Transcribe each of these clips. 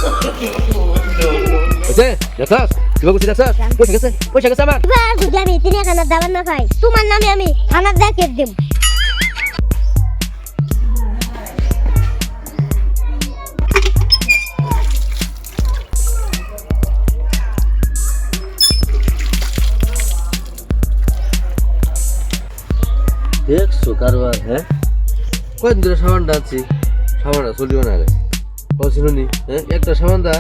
Oke, dasar. Coba gue dasar. Pojok ke sama. এবার যদি আমি তিনি খানা দাবার না খাই তোমার নামে আমি খানা দেখে দেব দেখছো কারবার হ্যাঁ কয়দিন ধরে সাবানটা আছি সাবানটা চলিও না রে শুনুনি হ্যাঁ একটা সাবান দা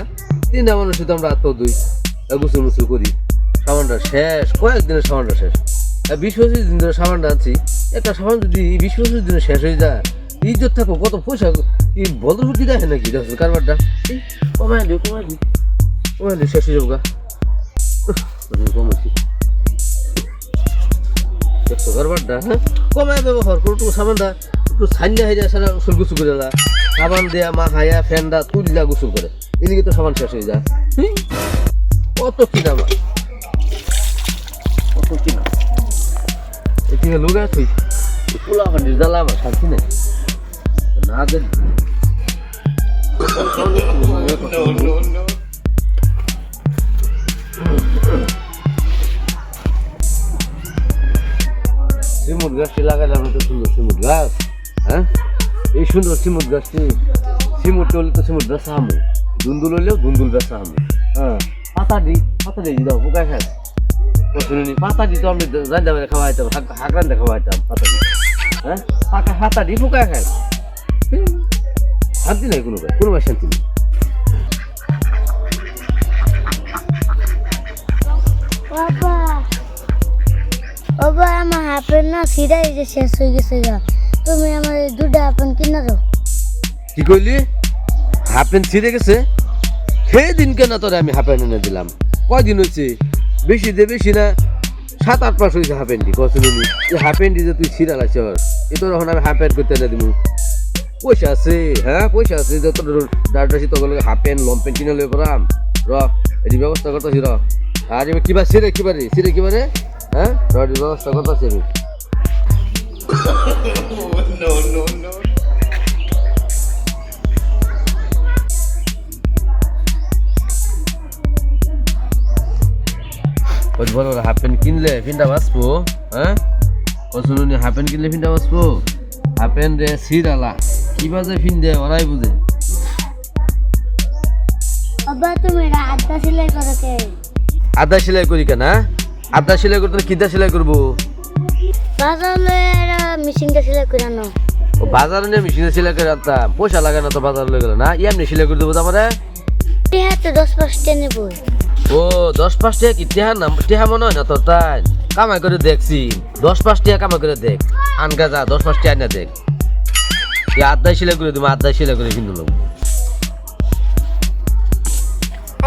তিনটা মানুষ তো আমরা আত্ম দুই গোসল মুসুল করি সাবানটা শেষ কয়েকদিনের সাবানটা শেষ 20-25 দিন ধরে সাবানটা আছি একটা সাবান যদি 20-25 দিনে শেষ হয়ে যায় ইজ্জত থাকো কত পয়সা কি বদল ফুটি দেখে নাকি দেখছো কারবারটা কমাইলে শেষ হয়ে যাবো গা কমাইছি দেখছো কারবারটা হ্যাঁ কমায় ব্যবহার করো একটু সাবানটা একটু ছাইনা হয়ে যায় সারা গোসল গুসল করে লা সাবান দেয়া মা হায়া ফ্যানটা তুললা গোসল করে এদিকে তো সাবান শেষ হয়ে যায় কত কিনা আমার কত কিনা এদিকে লোক আছে পোলা হান্ডির জ্বালা আমার শান্তি নেই না দেন সিমুট গাছটি লাগাইলাম তো সুন্দর সিমুট গাছ হ্যাঁ এই সুন্দর সিমুট গাছটি সিমুট হলে তো সিমুট বেচা হামু দুন্দুল হলেও দুন্দুল বেচা হামু হ্যাঁ পাতা দিই দাও পোকা খাস শুনুনি পাতা দিই তো আমি রান্না করে খাওয়াইতাম হাক রান্না খাওয়াইতাম পাতা দিই হ্যাঁ পাতা দিই পোকা খাস শান্তি নাই কোনো ভাই শান্তি নেই বাবা বাবা আমার হাফের না সিরাই যে শেষ হয়ে গেছে গা তুমি আমার দুটো হাফেন কিনা দাও কি কইলি হাফ প্যান্ট ছিঁড়ে গেছে সেই দিন কেন তোরে আমি হাফ প্যান্ট এনে দিলাম কয়দিন হয়েছে বেশি না 7-8 মাস হয়েছে হাফ প্যান্টটি কচুনি এই হাফ প্যান্টটি যে তুই ছিঁড়া লাগছে এ তোর এখন আমি হাফ প্যান্ট করতে এনে দিব পয়সা আছে হ্যাঁ পয়সা আছে যত ডাক্তার তখন হাফ প্যান্ট লং প্যান্ট কিনে লই পড়াম এটি ব্যবস্থা করতেছি আর এবার কিবা ছিঁড়ে কিবারে হ্যাঁ এটি ব্যবস্থা করতেছি আমি বলো হাফ প্যান্ট কিনলে ফিনটা বাঁচবো হ্যাঁ শুনুনি হাফ প্যান্ট কিনলে ফিনটা বাঁচবো হাফ প্যান্ট রে সিরালা কি বাজে ফিন দে ওরাই বুঝে বাবা তুমি আধা সেলাই করো কে আধা সেলাই করি কেন আধা সেলাই করতে কিদা সেলাই করবো বাজারে মেশিনটা সেলাই করে আনো ও বাজারে নিয়ে মেশিনে সেলাই করে আনতাম পয়সা লাগে না তো বাজারে লয়ে গেল না এমনি সেলাই করে দেবো আমারে টেহাতে 10-5 নেব ও 10-5 টাকা কি টেহা মনে হয় না তোর তাই কামাই করে দেখছি 10-5 টাকা কামাই করে দেখ আনগা যা 10-5 টাকা না দেখ আধা সেলাই করে দেবো আধা সেলাই করে কিনতে লোক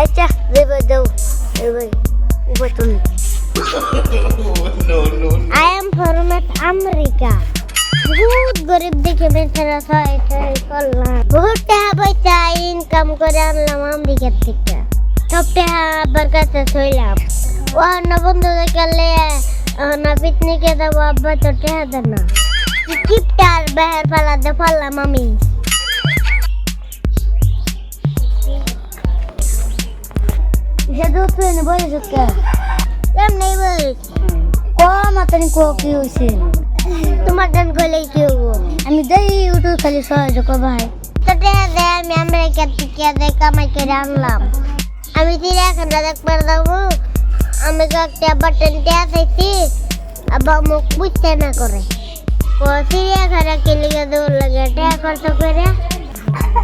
আচ্ছা দেবো দাও এবার উপর তুমি I am from America. বহুত গরিব দেখে বেচারা ছয় করলাম বহুত টাকা পয়সা ইনকাম করে আনলাম আমেরিকার থেকে সব টাকা আব্বার কাছে ছইলাম ও না বন্ধু দেখলে না পিকনিকে যাবো আব্বা তো টাকা দেন না কিপটার বেহার পালাতে পারলাম আমি সেটা তুই বলিস এমনি বলিস মাতানি কি হয়েছে তোমার গান করলে কি হবো আমি দেই ইউটিউব খালি সহযোগ ভাই তো আমি আমেরিকার থেকে কামাই করে আনলাম আমি চিড়িয়াখানা দেখবার যাবো আমি একটা বাটন টেয়া চাইছি আবার মুখ বুঝতে না করে ও চিড়িয়াখানা কিলিগে দৌড় লাগে টেয়া খরচ করে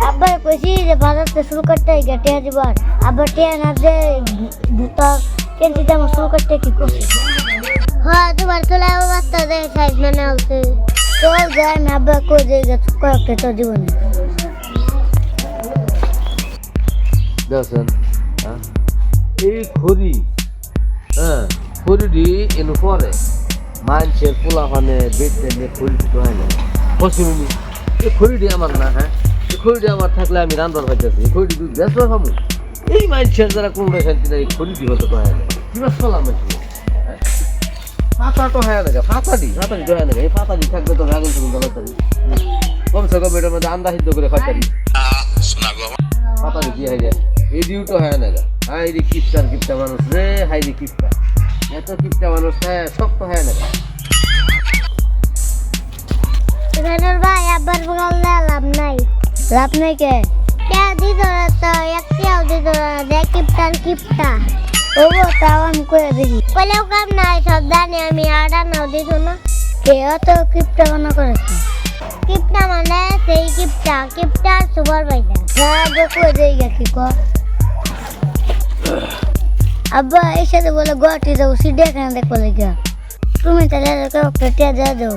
আবার কইছি যে বাজারতে শুরু করতে টেয়া দিবার আবার টেয়া না যে দুটা কেন্দ্রিতে আমার শুরু করতে কি করছি হ্যাঁ তোমার চলে বাচ্চা দেয় সাইজ মানে হচ্ছে চল যায় আমি আব্বা করে দিয়ে কয়েকটা তো জীবনে দেখছেন এই খড়ি হ্যাঁ খড়িটি এনে পরে মানুষের পোলাপানে বেঁচে নিয়ে খড়িটি তো হয় না পশ্চিমী এই খড়িটি আমার না হ্যাঁ এই খড়িটি আমার থাকলে আমি রান্নার হইতেছি এই খড়িটি তুই বেশ খাবো এই মানুষের যারা কোনটা শান্তি নাই খড়িটি হতে পারে না কি বাস করলাম পাতা তো হয় না পাতাটি তো হয় না এই পাতাটি থাকবে তো আগুন শুনুন জ্বালাতারি কমসে কম এটার মধ্যে আন্দা সিদ্ধ করে খাইতারি কথা দিয়ে হাই রে এই ডিউটো হয় না রে হাই রে কিপটা মানুষ রে হাই রে কিপটা এত কিপটা মানুষ হ্যাঁ সব তো হয় না রে সুরেন্দ্র ভাই আবার বললে লাভ নাই কে দিত তো একটিও দিত না কিপটা ওগো তাও আমি করে দেখি কইলেও কাম নাই সব জানি আমি আডা নাও দিত না কে অত কিপটা মনে করেছে কিপটা মানে সেই কিপটা সুপারভাইজার হ্যাঁ কই দেই কি ক আব্বা এই সাথে বলে গুয়াহাটি যাবো চিড়িয়াখানা দেখবো লেগে তুমি তাহলে টিয়া যা যাও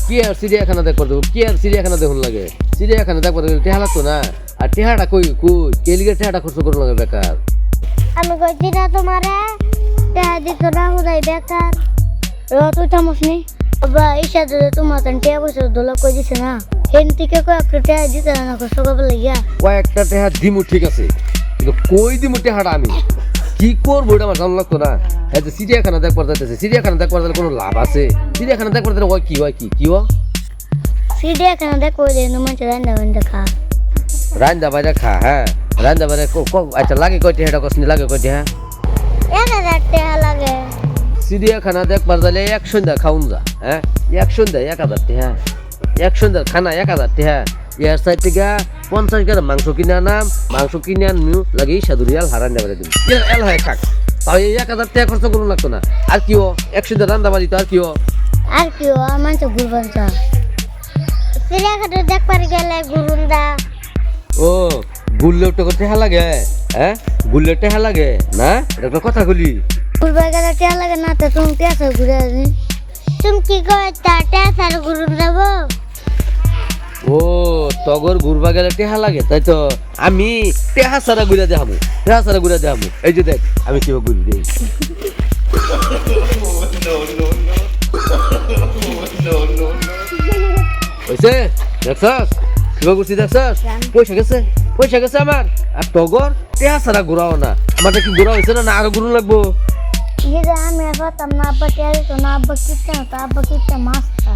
কি আর চিড়িয়াখানা দেখবার দেবো কি আর চিড়িয়াখানা দেখুন লাগে চিড়িয়াখানা দেখবার গেলে টেহা লাগতো না আর টেহাটা কই কেলিগে টেহাটা খরচ করুন লাগে বেকার আমি কইছি না তোমারে টিয়া দিত না হুদাই বেকার তুই থামস নি আব্বা এই সাথে তোমার টিয়া বসে দোলা কই দিছে না হেন থেকে কই একটা টিয়া দিতে না কষ্ট করবে লাগিয়া কয়েকটা টেহা দিমু ঠিক আছে কিন্তু কই দিমু টেহাটা আমি কি করবো এটা আমার জানা লাগতো না এই যে চিড়িয়াখানা দেখবার যাইতেছে চিড়িয়াখানা দেখবার গেলে কোনো লাভ আছে চিড়িয়াখানা দেখবার গেলে কি হয় কি চিড়িয়াখানা দেখো মানুষ রান্না খা রান্দা বাইরে খা হ্যাঁ রান্দা বাইরে আচ্ছা লাগে কয়টি হেটা কসনি লাগে কয়টি হ্যাঁ 1000 টাকা লাগে চিড়িয়াখানা দেখবার গেলে এক সন্ধ্যা খাউন যা হ্যাঁ এক সন্ধ্যা 1000 টাকা এক সন্ধ্যার খানা 1000 টাকা এর সাইড থেকে 50 গ্রাম মাংস কিনে আনাম মাংস কিনে আনমিও লাগে সাদুরিয়াল হারান দেবে দিন এল হয় খাক তাও 1000 টাকা খরচ করুন লাগতো না আর কি ও এক সন্ধ্যা রান্দা বাড়ি তো আর কি ও মানুষ ঘুরবার চা চিড়িয়াখানা দেখবার গেলে ঘুরুন্দা ও গুল্লে করতে হ্যাঁ লাগে হ্যাঁ গুল্লে টেহা লাগে না এটা একটা কথা বলি ঘুরবার গেলে টেহা লাগে না তো তুমি টেসা ঘুরে আসি তুমি কি করে টেসার ঘুরুন যাবো ও তগর ঘুরবা গেলে টেহা লাগে তাই তো আমি টেহা সারা ঘুরে দেখাবো এই যে দেখ আমি কিভাবে ঘুরি দিই হয়েছে দেখছস কিভাবে ঘুরছি দেখছস পয়সা গেছে আমার আর তগর টেহা সারা ঘুরাও না আমারটা কি ঘুরা হয়েছে না আরো ঘুরুন লাগবো ये जो हम पाता ना अब्बा क्या तो ना अब्बा कितना मस्त था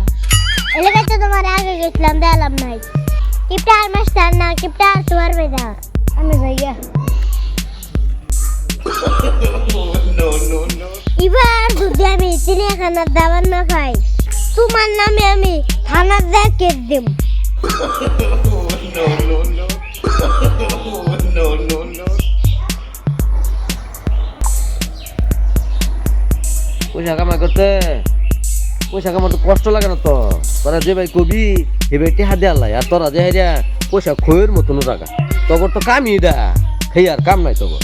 एलेगा तो तुम्हारे आगे कितना दालम नहीं किप्टा मस्त ना किप्टा सुवर में था हमें भैया इबार दुनिया में इतने खाना दावन ना खाई तुम्हारे नाम में हमें खाना दे के दिम পয়সা কামাই করতে পয়সা কামাতে কষ্ট লাগে না তো তোরা যে ভাই কবি এ ভাই টেহা দেওয়ার লাই আর তোরা যে পয়সা খয়ের মতন টাকা তখন তো কামই দা খেয়ে আর কাম নাই তখন